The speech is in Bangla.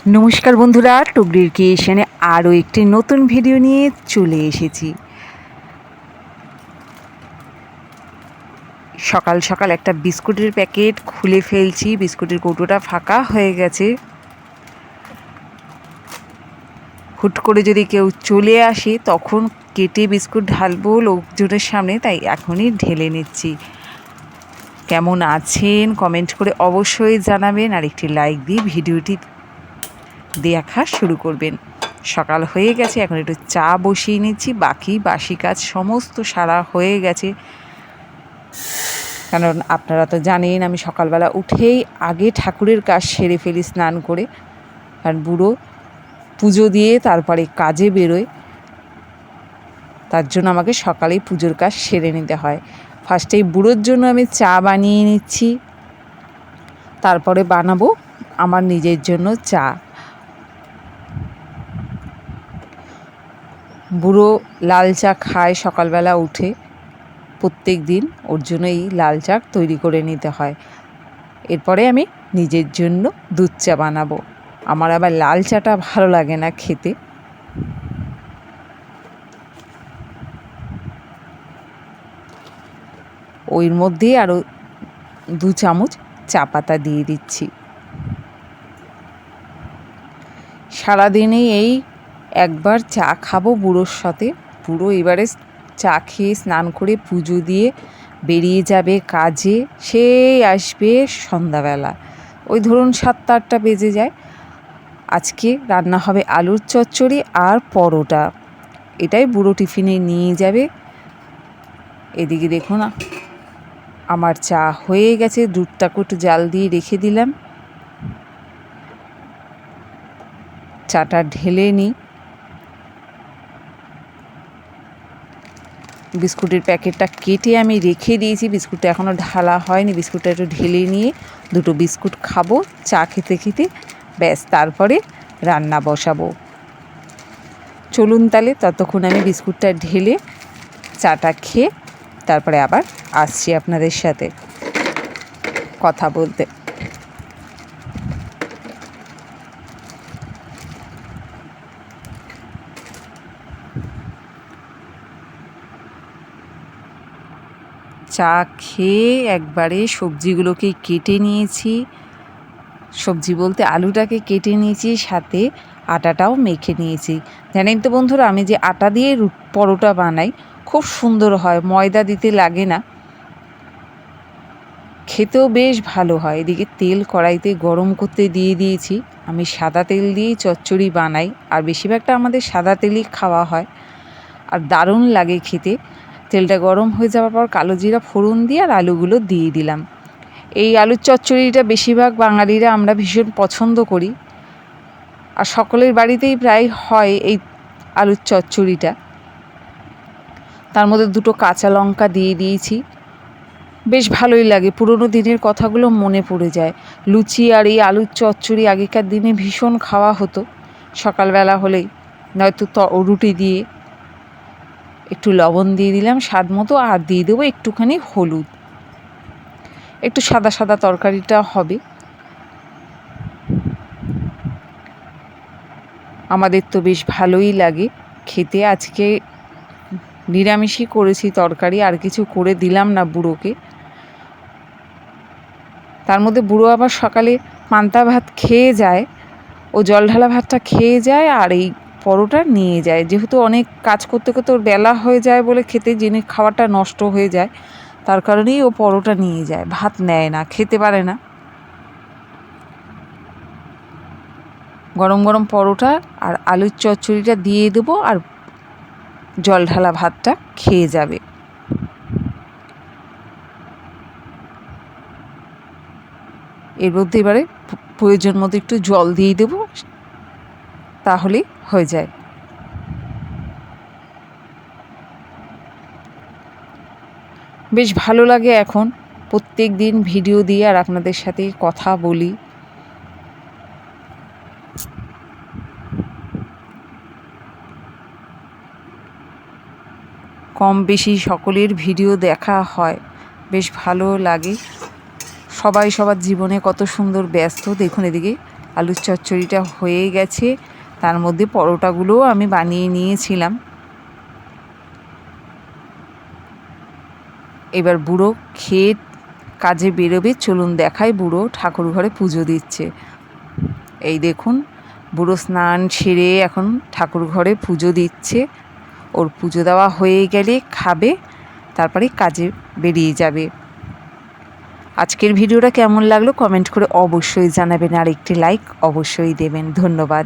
নমস্কার বন্ধুরা, টুকরির ক্রিয়েশনে আরও একটি নতুন ভিডিও নিয়ে চলে এসেছি। সকাল সকাল একটা বিস্কুটের প্যাকেট খুলে ফেলছি। বিস্কুটের কৌটোটা ফাঁকা হয়ে গেছে। হুট করে যদি কেউ চলে আসে তখন কেটে বিস্কুট ঢালবো লোকজনের সামনে, তাই এখনই ঢেলে নিচ্ছি। কেমন আছেন কমেন্ট করে অবশ্যই জানাবেন, আর একটি লাইক দিয়ে ভিডিওটি দেখা শুরু করবেন। সকাল হয়ে গেছে, এখন একটু চা বসিয়ে নিচ্ছি। বাকি বাসি কাজ সমস্ত সারা হয়ে গেছে, কারণ আপনারা তো জানেন আমি সকালবেলা উঠেই আগে ঠাকুরের কাজ সেরে ফেলি স্নান করে। আর বুড়ো পুজো দিয়ে তারপরে কাজে বেরোয়, তার জন্য আমাকে সকালেই পুজোর কাজ সেরে নিতে হয়। ফার্স্টেই বুড়োর জন্য আমি চা বানিয়ে নিচ্ছি, তারপরে বানাবো আমার নিজের জন্য চা। বুড়ো লাল চা খায় সকালবেলা উঠে, প্রত্যেক দিন ওর জন্য এই লাল চা তৈরি করে নিতে হয়। এরপরে আমি নিজের জন্য দুধ চা বানাবো। আমার আবার লাল চাটা ভালো লাগে না খেতে। ওর মধ্যে আরও 2 চামচ চা পাতা দিয়ে দিচ্ছি। সারাদিনে এই একবার চা খাবো বুড়োর সাথে। বুড়ো এবারে চা খেয়ে স্নান করে পুজো দিয়ে বেরিয়ে যাবে কাজে। সে আসবে সন্ধ্যাবেলা, ওই ধরুন 7-8টা বেজে যায়। আজকে রান্না হবে আলুর চচ্চড়ি আর পরোটা, এটাই বুড়ো টিফিনে নিয়ে যাবে। এদিকে দেখুন আমার চা হয়ে গেছে, দুধটাকে একটু জাল দিয়ে রেখে দিলাম। চাটা ঢেলে নিই। বিস্কুটের প্যাকেটটা কেটে আমি রেখে দিয়েছি, বিস্কুটটা এখনও ঢালা হয়নি। বিস্কুটটা একটু ঢেলে নিয়ে 2টো বিস্কুট খাবো চা খেতে খেতে, ব্যাস তারপরে রান্না বসাবো। চলুন তাহলে ততক্ষণ আমি বিস্কুটটা ঢেলে চাটা খেয়ে তারপরে আবার আসছি আপনাদের সাথে কথা বলতে। চা খেয়ে একবারে সবজিগুলোকে কেটে নিয়েছি। সবজি বলতে আলুটাকে কেটে নিয়েছি, সাথে আটাটাও মেখে নিয়েছি। জানেন তো বন্ধুরা, আমি যে আটা দিয়ে পরোটা বানাই খুব সুন্দর হয়, ময়দা দিতে লাগে না, খেতেও বেশ ভালো হয়। এদিকে তেল কড়াইতে গরম করতে দিয়ে দিয়েছি। আমি সাদা তেল দিয়েই চচ্চড়ি বানাই, আর বেশিরভাগটা আমাদের সাদা তেলই খাওয়া হয়, আর দারুণ লাগে খেতে। তেলটা গরম হয়ে যাওয়ার পর কালো জিরা ফোড়ন দিয়ে আর আলুগুলো দিয়ে দিলাম। এই আলুর চচ্চড়িটা বেশিরভাগ বাঙালিরা আমরা ভীষণ পছন্দ করি, আর সকলের বাড়িতেই প্রায় হয় এই আলুর চচ্চড়িটা। তার মধ্যে 2টো কাঁচা লঙ্কা দিয়ে দিয়েছি, বেশ ভালোই লাগে। পুরনো দিনের কথাগুলো মনে পড়ে যায়। লুচি আর এই আলুর চচ্চড়ি আগেকার দিনে ভীষণ খাওয়া হতো সকালবেলা হলেই, নয়তো রুটি দিয়ে। একটু লবণ দিয়ে দিলাম স্বাদ মতো, আর দিয়ে দেবো একটুখানি হলুদ। একটু সাদা সাদা তরকারিটা হবে। আমাদের তো বেশ ভালোই লাগে খেতে। আজকে নিরামিষই করেছি তরকারি, আর কিছু করে দিলাম না বুড়োকে। তার মধ্যে বুড়ো আবার সকালে পান্তা ভাত খেয়ে যায়, ও জল ঢালা ভাতটা খেয়ে যায় আর এই পরোটা নিয়ে যায়। যেহেতু অনেক কাজ করতে করতে ওর বেলা হয়ে যায় বলে খেতে জিনিস খাওয়াটা নষ্ট হয়ে যায়, তার কারণেই ও পরোটা নিয়ে যায়, ভাত নেয় না, খেতে পারে না। গরম গরম পরোটা আর আলুর চচ্চড়িটা দিয়ে দেবো, আর জল ঢালা ভাতটা খেয়ে যাবে। এর মধ্যে এবারে প্রয়োজন মতো একটু জল দিয়ে দেবো, তাহলেই হয়ে যায়। বেশ ভালো লাগে এখন প্রত্যেক দিন ভিডিও দিয়ে আর আপনাদের সাথে কথা বলি। কম বেশি সকলের ভিডিও দেখা হয়, বেশ ভালো লাগে। সবাই সবার জীবনে কত সুন্দর ব্যস্ত। দেখুন এদিকে আলুর চচ্চড়িটা হয়ে গেছে, তার মধ্যে পরোটাগুলোও আমি বানিয়ে নিয়েছিলাম। এবার বুড়ো খেয়ে কাজে বেরোবে, চলুন দেখাই বুড়ো ঠাকুর ঘরে পুজো দিচ্ছে। এই দেখুন বুড়ো স্নান সেরে এখন ঠাকুর ঘরে পুজো দিচ্ছে। ওর পুজো দেওয়া হয়ে গেলে খাবে, তারপরে কাজে বেরিয়ে যাবে। আজকের ভিডিওটা কেমন লাগলো কমেন্ট করে অবশ্যই জানাবেন, আর একটি লাইক অবশ্যই দেবেন। ধন্যবাদ।